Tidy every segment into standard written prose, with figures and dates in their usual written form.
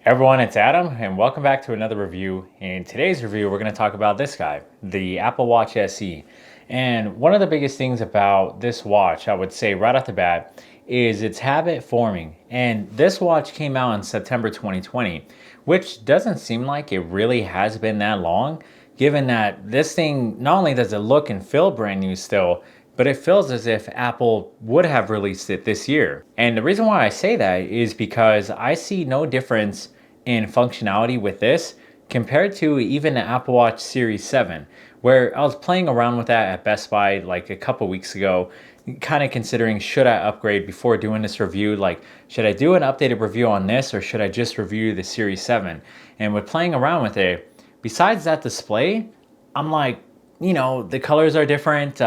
Everyone, it's Adam, and welcome back to another review. In today's review, we're going to talk about this guy, the Apple Watch SE. And one of the biggest things about this watch, I would say right off the bat, is its habit forming. And this watch came out in September 2020, which doesn't seem like it really has been that long, given that this thing not only does it look and feel brand new still, but it feels as if Apple would have released it this year. And the reason why I say that is because I see no difference in functionality with this compared to even the Apple Watch Series 7, where I was playing around with that at Best Buy like a couple weeks ago, kind of considering should I upgrade before doing this review. Like, should I do an updated review on this or should I just review the Series 7? And with playing around with it, besides that display, I'm like, the colors are different.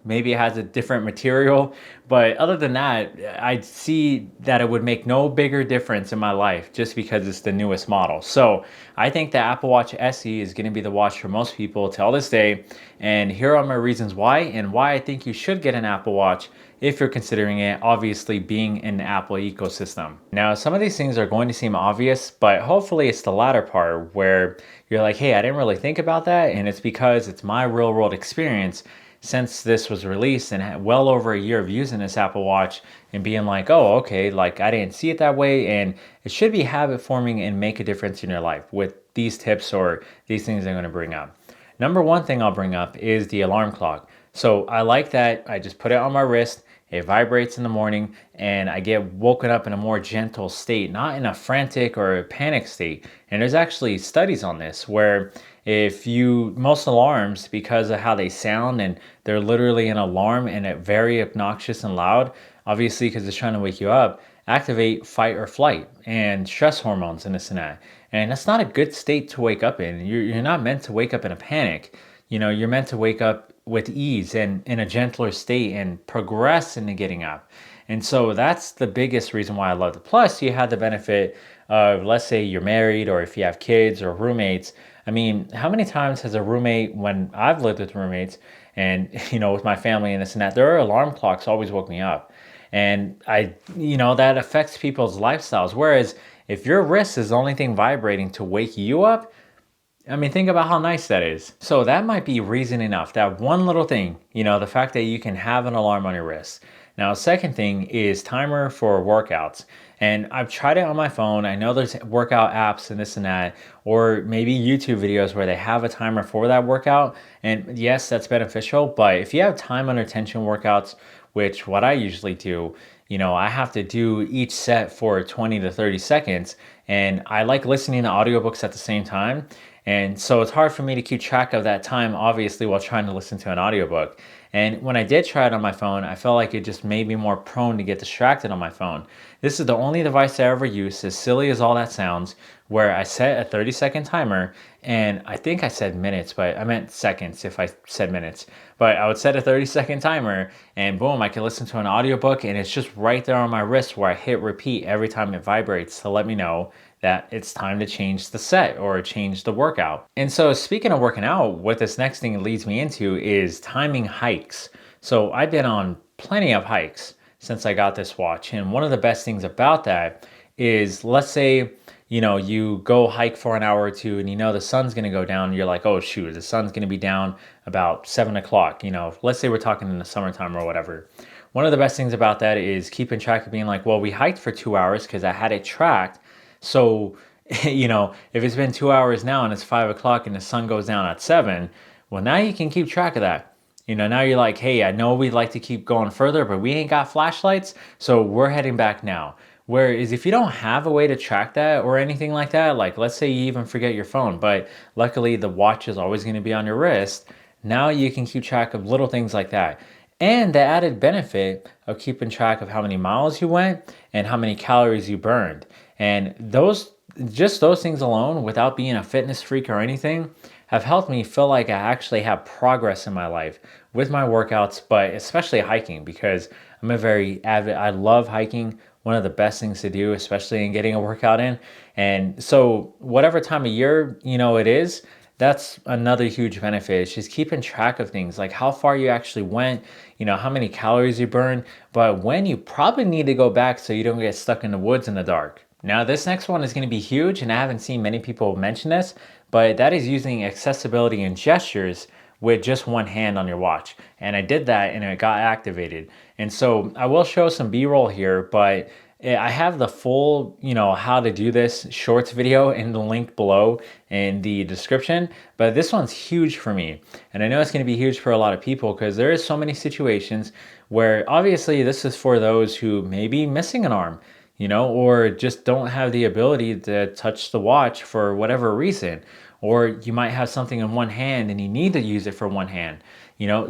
Maybe it has a different material. But other than that, I see that it would make no bigger difference in my life just because it's the newest model. So I think the Apple Watch SE is going to be the watch for most people till this day. And here are my reasons why and why I think you should get an Apple Watch if you're considering it, obviously being in the Apple ecosystem. Now, some of these things are going to seem obvious, but hopefully it's the latter part where you're like, hey, I didn't really think about that. And it's because it's my real world experience since this was released and had well over a year of using this Apple Watch and being like, oh, okay, like I didn't see it that way. And it should be habit forming and make a difference in your life with these tips or these things I'm going to bring up. Number one thing I'll bring up is the alarm clock. So I like that I just put it on my wrist. It vibrates in the morning and I get woken up in a more gentle state, not in a frantic or a panic state. And there's actually studies on this where most alarms, because of how they sound and they're literally an alarm and it very obnoxious and loud, obviously because it's trying to wake you up, activate fight or flight and stress hormones and this and that. And that's not a good state to wake up in. You're not meant to wake up in a panic. You're meant to wake up with ease and in a gentler state and progress into getting up. And so that's the biggest reason why I loved it. Plus, you had the benefit of, let's say you're married or if you have kids or roommates. I mean, how many times has a roommate, when I've lived with roommates and, with my family and this and that, their alarm clocks always woke me up. And that affects people's lifestyles. Whereas if your wrist is the only thing vibrating to wake you up, I mean, think about how nice that is. So that might be reason enough. That one little thing, the fact that you can have an alarm on your wrist. Now, second thing is timer for workouts. And I've tried it on my phone. I know there's workout apps and this and that, or maybe YouTube videos where they have a timer for that workout. And yes, that's beneficial. But if you have time under tension workouts, which what I usually do, I have to do each set for 20 to 30 seconds. And I like listening to audiobooks at the same time. And so it's hard for me to keep track of that time, obviously, while trying to listen to an audiobook. And when I did try it on my phone, I felt like it just made me more prone to get distracted on my phone. This is the only device I ever use, as silly as all that sounds, where I set a 30-second timer, and I think I said minutes, but I meant seconds if I said minutes. But I would set a 30-second timer, and boom, I can listen to an audiobook, and it's just right there on my wrist where I hit repeat every time it vibrates to let me know that it's time to change the set or change the workout. And so speaking of working out, what this next thing leads me into is timing hikes. So I've been on plenty of hikes since I got this watch. And one of the best things about that is, let's say, you go hike for an hour or two and the sun's going to go down. And you're like, oh shoot, the sun's going to be down about 7 o'clock. Let's say we're talking in the summertime or whatever. One of the best things about that is keeping track of being like, well, we hiked for 2 hours because I had it tracked. So, if it's been 2 hours now and it's 5 o'clock and the sun goes down at 7, well, now you can keep track of that. Now you're like, hey, I know we'd like to keep going further, but we ain't got flashlights, so we're heading back now. Whereas if you don't have a way to track that or anything like that, like let's say you even forget your phone, but luckily the watch is always going to be on your wrist, now you can keep track of little things like that. And the added benefit of keeping track of how many miles you went and how many calories you burned. And those things alone, without being a fitness freak or anything, have helped me feel like I actually have progress in my life with my workouts, but especially hiking, because I'm a very avid, I love hiking, one of the best things to do, especially in getting a workout in. And so whatever time of year, it is, that's another huge benefit. It's just keeping track of things like how far you actually went, how many calories you burned, but when you probably need to go back so you don't get stuck in the woods in the dark. Now, this next one is going to be huge, and I haven't seen many people mention this, but that is using accessibility and gestures with just one hand on your watch. And I did that and it got activated. And so I will show some B-roll here, but I have the full, how to do this shorts video in the link below in the description. But this one's huge for me. And I know it's going to be huge for a lot of people because there is so many situations where obviously this is for those who may be missing an arm, or just don't have the ability to touch the watch for whatever reason. Or you might have something in one hand and you need to use it for one hand.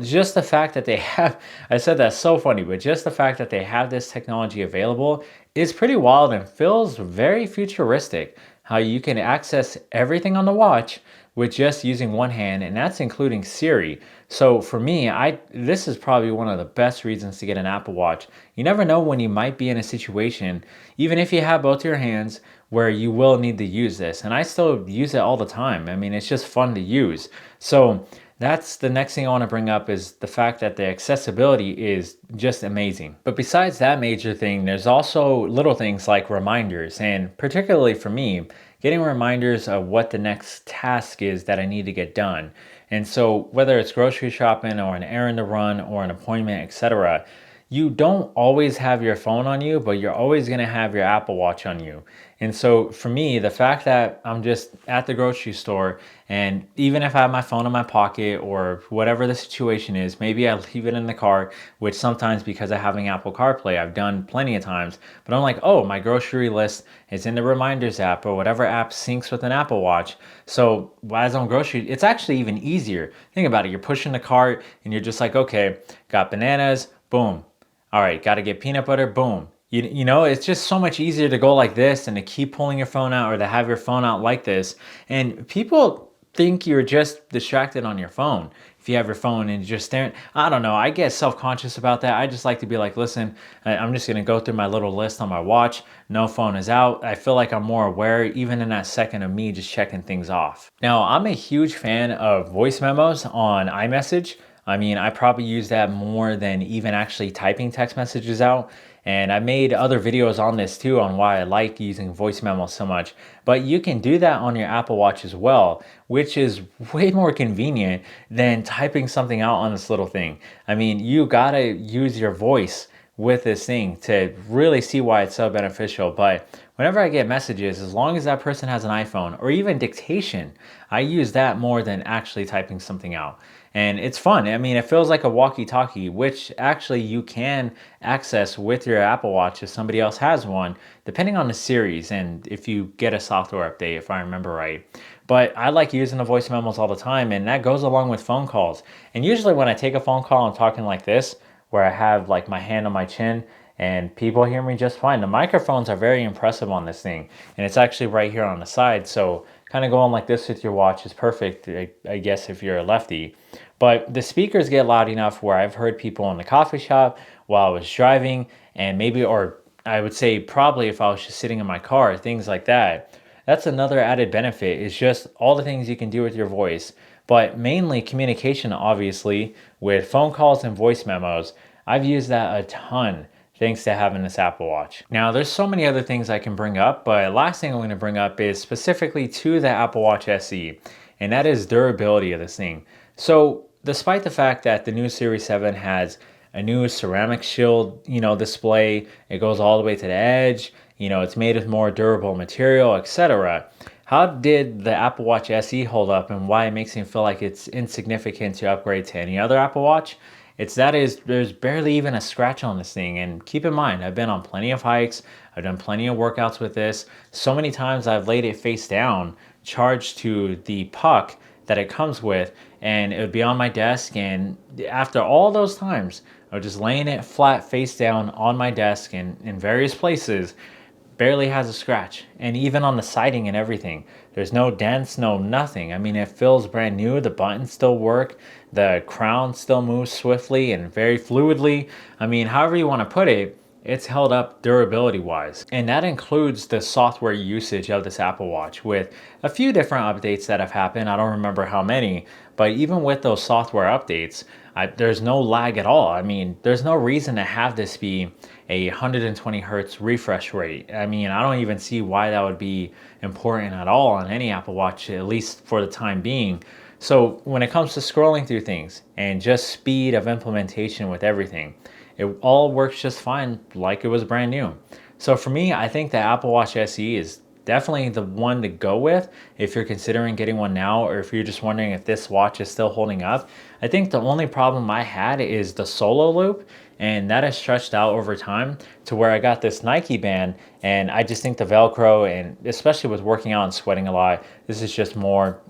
Just the fact that they have, I said that's so funny, but just the fact that they have this technology available is pretty wild and feels very futuristic. How you can access everything on the watch with just using one hand, and that's including Siri. So for me, this is probably one of the best reasons to get an Apple Watch. You never know when you might be in a situation, even if you have both your hands, where you will need to use this. And I still use it all the time. I mean, it's just fun to use. So that's the next thing I want to bring up, is the fact that the accessibility is just amazing. But besides that major thing, there's also little things like reminders. And particularly for me, getting reminders of what the next task is that I need to get done. And so whether it's grocery shopping or an errand to run or an appointment, etc., you don't always have your phone on you, but you're always going to have your Apple Watch on you. And so for me, the fact that I'm just at the grocery store, and even if I have my phone in my pocket or whatever the situation is, maybe I leave it in the car, which sometimes because of having Apple CarPlay, I've done plenty of times, but I'm like, oh, my grocery list is in the reminders app or whatever app syncs with an Apple Watch. So as I'm grocery, it's actually even easier. Think about it. You're pushing the cart and you're just like, okay, got bananas, boom. All right, got to get peanut butter, boom. It's just so much easier to go like this and to keep pulling your phone out or to have your phone out like this. And people think you're just distracted on your phone if you have your phone and you're just staring. I don't know. I get self-conscious about that. I just like to be like, listen, I'm just going to go through my little list on my watch. No phone is out. I feel like I'm more aware even in that second of me just checking things off. Now, I'm a huge fan of voice memos on iMessage. I mean, I probably use that more than even actually typing text messages out. And I made other videos on this too, on why I like using voice memos so much. But you can do that on your Apple Watch as well, which is way more convenient than typing something out on this little thing. I mean, you gotta use your voice with this thing to really see why it's so beneficial. But whenever I get messages, as long as that person has an iPhone or even dictation, I use that more than actually typing something out. And it's fun. I mean, it feels like a walkie-talkie, which actually you can access with your Apple Watch if somebody else has one, depending on the series and if you get a software update, if I remember right. But I like using the voice memos all the time, and that goes along with phone calls. And usually when I take a phone call, I'm talking like this, where I have like my hand on my chin, and people hear me just fine. The microphones are very impressive on this thing, and it's actually right here on the side. So kind of going like this with your watch is perfect, I guess, if you're a lefty. But the speakers get loud enough where I've heard people in the coffee shop while I was driving, and maybe, or I would say probably if I was just sitting in my car, things like that. That's another added benefit, is just all the things you can do with your voice. But mainly communication, obviously, with phone calls and voice memos. I've used that a ton thanks to having this Apple Watch. Now, there's so many other things I can bring up, but last thing I'm going to bring up is specifically to the Apple Watch SE, and that is durability of this thing. So despite the fact that the new Series 7 has a new ceramic shield, display, it goes all the way to the edge, it's made of more durable material, etc. How did the Apple Watch SE hold up, and why it makes me feel like it's insignificant to upgrade to any other Apple Watch? There's barely even a scratch on this thing. And keep in mind, I've been on plenty of hikes, I've done plenty of workouts with this. So many times I've laid it face down, charged to the puck that it comes with, and it would be on my desk. And after all those times, I was just laying it flat face down on my desk and in various places, barely has a scratch. And even on the siding and everything, there's no dents, no nothing. I mean, it feels brand new. The buttons still work. The crown still moves swiftly and very fluidly. I mean, however you want to put it, it's held up durability wise. And that includes the software usage of this Apple Watch with a few different updates that have happened. I don't remember how many, but even with those software updates, there's no lag at all. I mean, there's no reason to have this be a 120 hertz refresh rate. I mean, I don't even see why that would be important at all on any Apple Watch, at least for the time being. So when it comes to scrolling through things and just speed of implementation with everything, it all works just fine like it was brand new. So for me, I think the Apple Watch SE is definitely the one to go with if you're considering getting one now, or if you're just wondering if this watch is still holding up. I think the only problem I had is the solo loop, and that has stretched out over time to where I got this Nike band, and I just think the Velcro, and especially with working out and sweating a lot, this is just more,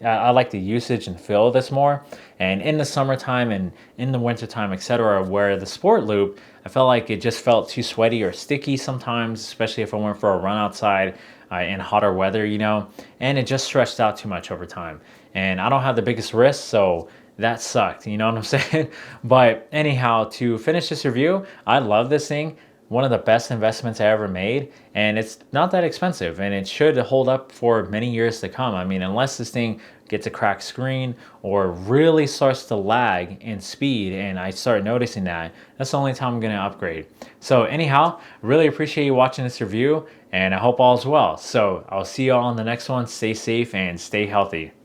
I like the usage and feel of this more. And in the summertime and in the wintertime, etc., where the sport loop, I felt like it just felt too sweaty or sticky sometimes, especially if I went for a run outside in hotter weather, and it just stretched out too much over time. And I don't have the biggest wrist, so that sucked, you know what I'm saying? But anyhow, to finish this review, I love this thing. One of the best investments I ever made, and it's not that expensive, and it should hold up for many years to come. I mean, unless this thing gets a cracked screen or really starts to lag in speed and I start noticing that, that's the only time I'm going to upgrade. So anyhow, really appreciate you watching this review, and I hope all is well. So I'll see you all on the next one. Stay safe and stay healthy.